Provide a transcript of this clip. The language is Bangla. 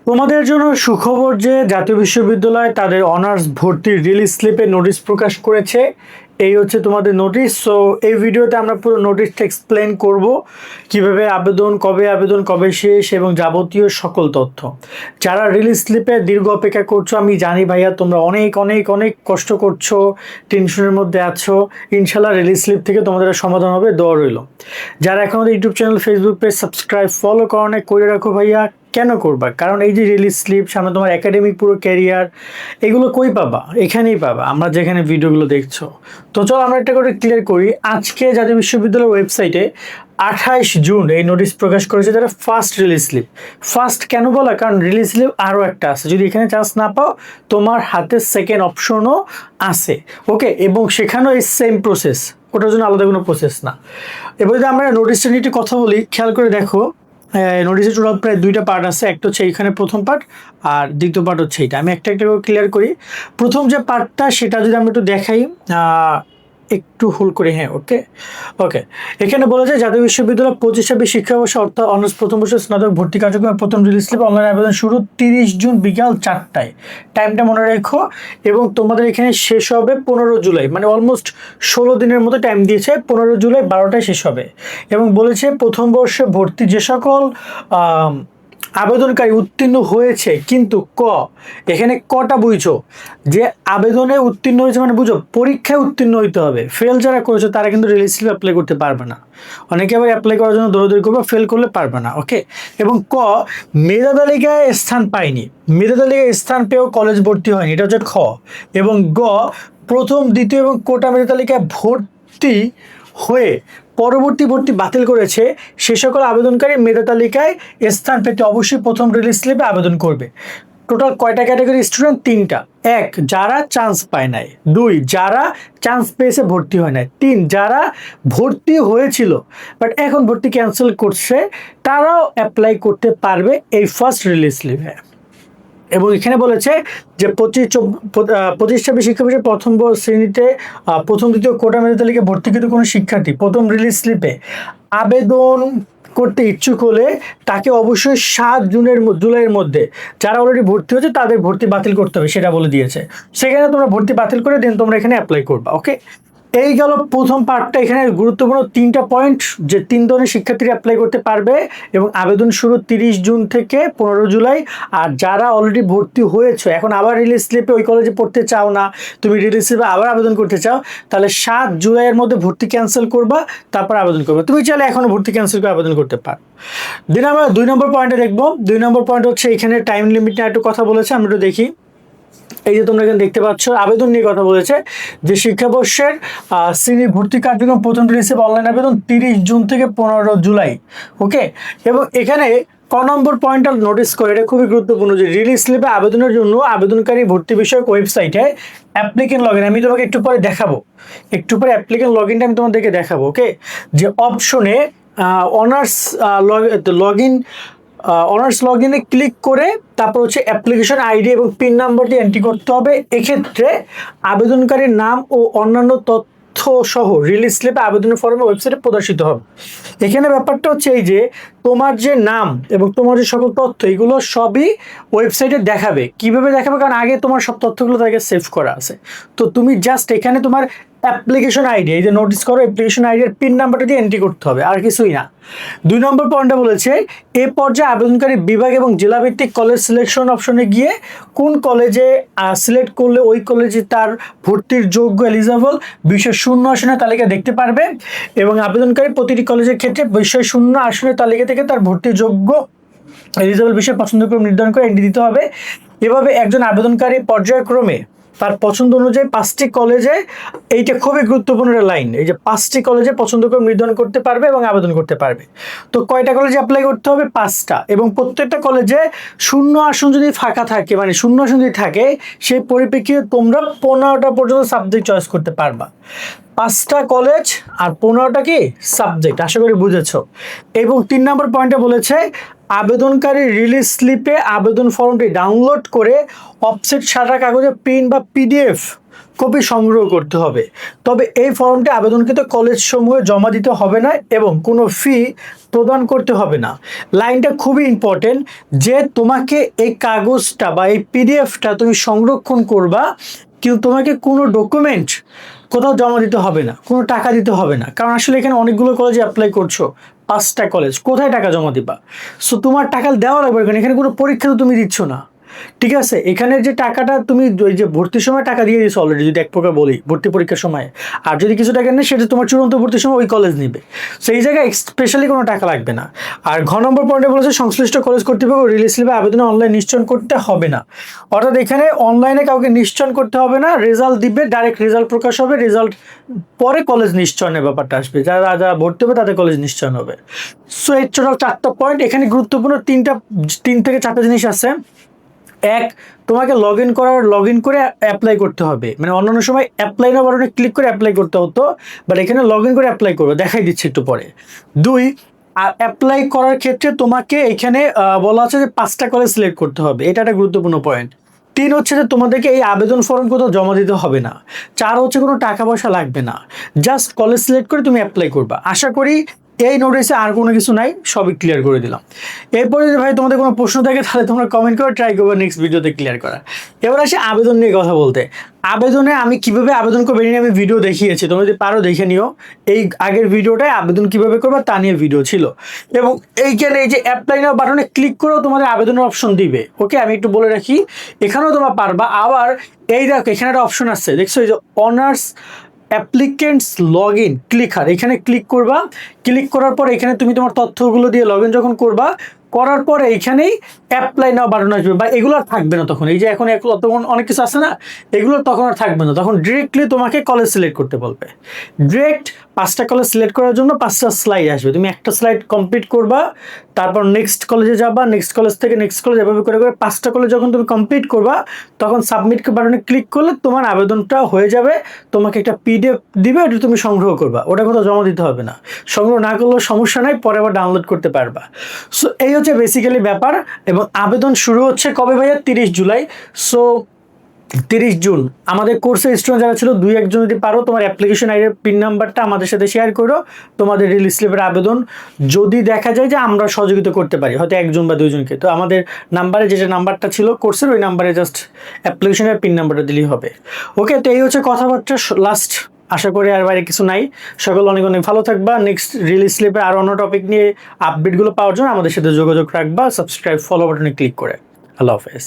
তোমাদের জন্য সুখবর যে জাতীয় বিশ্ববিদ্যালয় তাদের অনার্স ভর্তির রিলিজ স্লিপে নোটিশ প্রকাশ করেছে। এই হচ্ছে তোমাদের নোটিশ। সো এই ভিডিওতে আমরা পুরো নোটিশটা এক্সপ্লেন করব, কিভাবে আবেদন কবে শেষ এবং যাবতীয় সকল তথ্য। যারা রিলিজ স্লিপে দীর্ঘ অপেক্ষা করছো, আমি জানি ভাইয়া তোমরা অনেক অনেক অনেক কষ্ট করছো, টেনশনের মধ্যে আছো। ইনশাল্লাহ রিলিজ স্লিপ থেকে তোমাদের সমাধান হবে, দোয়া রইল। যারা এখন আমাদের YouTube channel, Facebook page subscribe follow করে করে রাখো ভাইয়া। কেন করবা? কারণ এই যে রিলিজ স্লিপ, সামনে তোমার একাডেমিক পুরো ক্যারিয়ার, এগুলো কই পাবা? এখানেই পাবা, আমরা যেখানে ভিডিওগুলো দেখছো। তো চলো আমরা একটা করে ক্লিয়ার করি। আজকে জাতীয় বিশ্ববিদ্যালয়ের ওয়েবসাইটে 28 জুন এই নোটিশ প্রকাশ করেছে, যারা ফার্স্ট রিলিজ স্লিপ। ফার্স্ট কেন বলা? কারণ রিলিজ স্লিপ আরও একটা আছে, যদি এখানে চান্স না পাও তোমার হাতে সেকেন্ড অপশনও আছে। ওকে, এবং সেখানেও এই সেম প্রসেস, ওটার জন্য আলাদা কোনো প্রসেস না। এবার যদি আমরা নোটিশটা নিয়ে একটু কথা বলি, খেয়াল করে দেখো। নোটিশে টোটাল প্রায় দুইটা পার্ট আছে। একটা হচ্ছে এইখানে প্রথম পার্ট, আর দ্বিতীয় পার্ট হচ্ছে এইটা। আমি একটা একটা করে ক্লিয়ার করি। প্রথম যে পার্টটা সেটা যদি আমরা একটু দেখাই, একটু হোল্ড করি। হ্যাঁ, ওকে ওকে। এখানে বলা যায় জাতীয় বিশ্ববিদ্যালয় 25-26 শিক্ষাবর্ষ অর্থাৎ অনার্স প্রথম বর্ষের স্নাতক ভর্তি কার্যক্রমের প্রথম রিলিজ স্লিপ অনলাইন আবেদন শুরু 30 জুন বিকাল 4টায়। টাইমটা মনে রেখো। এবং তোমাদের এখানে শেষ হবে 15 জুলাই, মানে অলমোস্ট 16 দিনের মতো টাইম দিয়েছে। 15 জুলাই 12টায় শেষ হবে। এবং বলেছে প্রথম বর্ষে ভর্তি যে সকল আবেদনকারী উত্তীর্ণ হয়েছে, কিন্তু এখানে কটা বুঝছো যে আবেদনে উত্তীর্ণ হয়েছে মানে বুঝো পরীক্ষায় উত্তীর্ণ হইতে হবে। ফেল যারা করেছো তারা কিন্তু রিলিজ স্লিপ অ্যাপ্লাই করতে পারবে না। অনেকে আবার অ্যাপ্লাই করার জন্য দৌড়াদৌড়ি করবে, ফেল করলে পারবে না। ওকে, এবং মেধা তালিকায় স্থান পায়নি, মেধা তালিকায় স্থান পেয়েও কলেজ ভর্তি হয়নি, এটা হচ্ছে এবং প্রথম দ্বিতীয় এবং কোটা মেধা তালিকায় ভর্তি হয়ে পরবর্তী ভর্তি বাতিল করেছে, সে সকল আবেদনকারী মেধা তালিকায় স্থান পেতে অবশ্যই প্রথম রিলিজ স্লিপে আবেদন করবে। টোটাল কয়টা ক্যাটাগরি স্টুডেন্ট? 3টা। 1, যারা চান্স পায় নাই। 2, যারা চান্স পেয়েছে ভর্তি হয় নাই। 3, যারা ভর্তি হয়েছিল বাট এখন ভর্তি ক্যান্সেল করছে, তারাও অ্যাপ্লাই করতে পারবে এই ফার্স্ট রিলিজ স্লিপে। এবং এখানে বলেছে যে 25-26 শিক্ষাবর্ষের প্রথম শ্রেণীতে প্রথম দ্বিতীয় কোটা মেধা তালিকায় ভর্তিকৃত কোনো শিক্ষার্থী প্রথম রিলিজ স্লিপে আবেদন করতে ইচ্ছুক হলে তাকে অবশ্যই 7 জুলাইয়ের মধ্যে যারা অলরেডি ভর্তি হয়েছে তাদের ভর্তি বাতিল করতে হবে, সেটা বলে দিয়েছে। সেখানে তোমরা ভর্তি বাতিল করে দেন তোমরা এখানে অ্যাপ্লাই করবা। ওকে, এই গেল প্রথম পার্টটা। এখানে গুরুত্বপূর্ণ 3টা পয়েন্ট, যে 3 ধরনের শিক্ষার্থীরা অ্যাপ্লাই করতে পারবে এবং আবেদন শুরু 30 জুন থেকে 15 জুলাই। আর যারা অলরেডি ভর্তি হয়েছে, এখন আবার রিলিজ স্লিপে ওই কলেজে পড়তে চাও না, তুমি রিলিজ স্লিপে আবার আবেদন করতে চাও, তাহলে 7 জুলাইয়ের মধ্যে ভর্তি ক্যান্সেল করবা, তারপর আবেদন করবা। তুমি চাইলে এখনও ভর্তি ক্যান্সেল করে আবেদন করতে পারো। দিন আমরা 2 নম্বর পয়েন্টে দেখবো। 2 নম্বর পয়েন্ট হচ্ছে এখানে টাইম লিমিট নিয়ে একটু কথা বলেছে, আমরা একটু দেখি। এই যে তোমরা এখানে দেখতে পাচ্ছ, আবেদন নিয়ে কথা বলেছে যে শিক্ষাবর্ষের শ্রেণী ভর্তি কার্যক্রম প্রথম রিলিজ অনলাইন আবেদন 30 জুন থেকে 15 জুলাই। ওকে, এবং এখানে নম্বর পয়েন্টটা নোটিস করে, এটা খুবই গুরুত্বপূর্ণ, যে রিলিজ স্লিপে আবেদনের জন্য আবেদনকারী ভর্তি বিষয়ক ওয়েবসাইটে অ্যাপ্লিকেন্ট লগ ইন, আমি তোমাকে একটু পরে দেখাবো, অ্যাপ্লিকেন্ট লগ ইনটা আমি তোমাদেরকে দেখাবো। ওকে, যে অপশনে অনার্স লগ ইনে ক্লিক করে তারপর হচ্ছে অ্যাপ্লিকেশন আইডি এবং পিন নাম্বারটি এন্ট্রি করতে হবে। এক্ষেত্রে আবেদনকারীর নাম ও অন্যান্য তথ্য সহ রিলিজ স্লিপে আবেদনের ফর্মে ওয়েবসাইটে প্রদর্শিত হবে। এখানে ব্যাপারটা হচ্ছে এই যে তোমার যে নাম এবং তোমার যে সকল তথ্য, এগুলো সবই ওয়েবসাইটে দেখাবে। কিভাবে দেখাবে? কারণ আগে তোমার সব তথ্যগুলো তাকে সেভ করা আছে। তো তুমি জাস্ট এখানে তোমার অ্যাপ্লিকেশন আইডি, এই যে নোটিস করো, অ্যাপ্লিকেশন আইডির পিন নাম্বারটা দিয়ে এন্ট্রি করতে হবে, আর কিছুই না। 2 নম্বর পয়েন্টটা বলেছে এ পর্যায়ে আবেদনকারী বিভাগ এবং জেলাভিত্তিক কলেজ সিলেকশন অপশনে গিয়ে কোন কলেজে সিলেক্ট করলে ওই কলেজে তার ভর্তির যোগ্য এলিজিবল বিষয় শূন্য আসনের তালিকা দেখতে পারবে। এবং আবেদনকারী প্রতিটি কলেজের ক্ষেত্রে বিষয় শূন্য আসনের তালিকা থেকে তার ভর্তির যোগ্য এলিজিবল বিষয় পছন্দ করে নির্ধারণ করে এন্ট্রি দিতে হবে। এভাবে একজন আবেদনকারী পর্যায়ক্রমে তার পছন্দ অনুযায়ী 5টি কলেজে, এইটা খুবই গুরুত্বপূর্ণ লাইন, এই যে 5টি কলেজে পছন্দ করে নির্ধারণ করতে পারবে এবং আবেদন করতে পারবে। তো কয়টা কলেজে অ্যাপ্লাই করতে হবে? 5টা। এবং প্রত্যেকটা কলেজে শূন্য আসন যদি ফাঁকা থাকে, মানে শূন্য আসন যদি থাকে, সেই পরিপ্রেক্ষিতে তোমরা 15টা পর্যন্ত সাবজেক্ট চয়েস করতে পারবা। 5টা কলেজ আর 15টা কি সাবজেক্ট, আশা করি বুঝেছ। এবং 3 নম্বর পয়েন্টে বলেছে আবেদনকারী রিলিজ স্লিপে আবেদন ফর্মটি ডাউনলোড করে অফসেট সাদা কাগজে প্রিন্ট বা পিডিএফ কপি সংগ্রহ করতে হবে। তবে এই ফর্মটি আবেদনকৃত কলেজ সমূহে জমা দিতে হবে না এবং কোনো ফি প্রদান করতে হবে না। লাইনটা খুবই ইম্পর্টেন্ট যে তোমাকে এই কাগজটা বা এই পিডিএফটা তুমি সংরক্ষণ করবা, কিন্তু তোমাকে কোনো ডকুমেন্ট কোথাও জমা দিতে হবে না, কোনো টাকা দিতে হবে না। কারণ আসলে এখানে অনেকগুলো কলেজে অ্যাপ্লাই করছো, 5টা কলেজ, কোথায় টাকা জমা দিবা? সো তোমার টাকা দেওয়া লাগবে, এখানে কোনো পরীক্ষা তো তুমি দিচ্ছ না, ঠিক আছে? এখানে যে টাকাটা তুমি ওই যে ভর্তির সময় টাকা দিয়ে দিয়েছো অলরেডি, যদি এক প্রকার বলি ভর্তি পরীক্ষার সময়, আর যদি কিছু টাকা নেই সেটা তোমার চূড়ান্ত ভর্তির সময় ওই কলেজ নিবে। সো এই জায়গায় স্পেশালি কোনো টাকা লাগবে না। আর ঘ নম্বর পয়েন্টে বলেছে সংশ্লিষ্ট কলেজ কর্তৃপক্ষ রিলিজ স্লিপে আবেদনে অনলাইন নিশ্চয়ন করতে হবে না। অর্থাৎ এখানে অনলাইনে কাউকে নিশ্চয়ন করতে হবে না, রেজাল্ট দিবে, ডাইরেক্ট রেজাল্ট প্রকাশ হবে, রেজাল্ট পরে কলেজ নিশ্চয়নের ব্যাপারটা আসবে, যারা যারা ভর্তি হবে তাদের কলেজ নিশ্চয়ন হবে। সো এই টোটাল 4টা পয়েন্ট। এখানে গুরুত্বপূর্ণ 3 থেকে 4টা জিনিস আছে। এক, তোমাকে লগ ইন করে অ্যাপ্লাই করতে হবে। মানে অন্যান্য সময় অ্যাপ্লাই না বাটনে ক্লিক করে অ্যাপ্লাই করতে হতো, বাট এখানে লগ ইন করে অ্যাপ্লাই করবে, দেখাই দিচ্ছি একটু পরে। 2, আর অ্যাপ্লাই করার ক্ষেত্রে তোমাকে এখানে বলা আছে যে 5টা কলেজ সিলেক্ট করতে হবে, এটা একটা গুরুত্বপূর্ণ পয়েন্ট। 3 হচ্ছে যে তোমাদেরকে এই আবেদন ফর্ম কোথাও জমা দিতে হবে না। 4 হচ্ছে কোনো টাকা পয়সা লাগবে না, জাস্ট কলেজ সিলেক্ট করে তুমি অ্যাপ্লাই করবা। আশা করি এই নোটিসে আর কোনো কিছু নাই, সবই ক্লিয়ার করে দিলাম। এরপরে যদি ভাই তোমাদের কোনো প্রশ্ন থাকে তাহলে তোমরা কমেন্ট করে ট্রাই করবে নেক্সট ভিডিওতে ক্লিয়ার করা। এবার আসি আবেদন নিয়ে কথা বলতে। আবেদনে আমি কিভাবে আবেদন করবো নিয়ে আমি ভিডিও দেখিয়েছি, তোমরা যদি পারো দেখে নিও। এই আগের ভিডিওটায় আবেদন কিভাবে করবা তা নিয়ে ভিডিও ছিল, এবং এইখানে এই যে অ্যাপ্লাই নাও বাটনে ক্লিক করেও তোমাদের আবেদনের অপশন দিবে। ওকে, আমি একটু বলে রাখি, এখানেও তোমরা পারবা। আবার এই দেখো এখানে একটা অপশন আছে, দেখছো এই যে honours applicants log in clicker, এখানে ক্লিক করবা। ক্লিক করার পর এখানে তুমি তোমার তথ্যগুলো দিয়ে লগ ইন যখন করবা, করার পরে এইখানেই অ্যাপ্লাই নাও বাটন আসবে, বা এগুলো আর থাকবে না তখন। এই যে এখন তখন অনেক কিছু আছে না, এগুলো তখন আর থাকবে না, তখন ডিরেক্টলি তোমাকে কলেজ সিলেক্ট করতে বলবে। ডিরেক্ট 5টা কলেজ সিলেক্ট করার জন্য 5টা স্লাইড আসবে, তুমি একটা স্লাইড কমপ্লিট করবা, তারপর নেক্সট কলেজে যাবা, নেক্সট কলেজ থেকে নেক্সট কলেজ, এভাবে করে করে 5টা কলেজ যখন তুমি কমপ্লিট করবা, তখন সাবমিট বাটনে ক্লিক করলে তোমার আবেদনটা হয়ে যাবে। তোমাকে একটা পিডিএফ দিবে, ওটা তুমি সংগ্রহ করবা, ওটা কোথাও জমা দিতে হবে না। সংগ্রহ না করলেও সমস্যা নাই, পরে আবার ডাউনলোড করতে পারবা। সো এই হচ্ছে বেসিক্যালি ব্যাপার। এবং আবেদন শুরু হচ্ছে কবে ভাইয়া? 30 জুলাই। সো 30 জুন আমাদের কোর্সের স্টুডেন্ট যারা ছিল, 2-1 জন যদি পারো তোমার অ্যাপ্লিকেশন আইডির পিন নাম্বারটা আমাদের সাথে শেয়ার করো, তোমাদের রিলিজ স্লিপের আবেদন যদি দেখা যায় যে আমরা সহযোগিতা করতে পারি, হয়তো 1 জন বা 2 জনকে, তো আমাদের নাম্বারে যে নাম্বারটা ছিল কোর্সের, ওই নাম্বারে জাস্ট অ্যাপ্লিকেশনের পিন নাম্বারটা দিলেই হবে। ওকে, তো এই হচ্ছে কথাবার্তা লাস্ট। আশা করি আর বাইরে কিছু নাই। সকল অনেক অনেক ভালো থাকবা। নেক্সট রিলিজ স্লিপে আর অন্য টপিক নিয়ে আপডেটগুলো পাওয়ার জন্য আমাদের সাথে যোগাযোগ রাখবা সাবস্ক্রাইব ফলো বাটনে ক্লিক করে। আল্লাহ হাফেজ।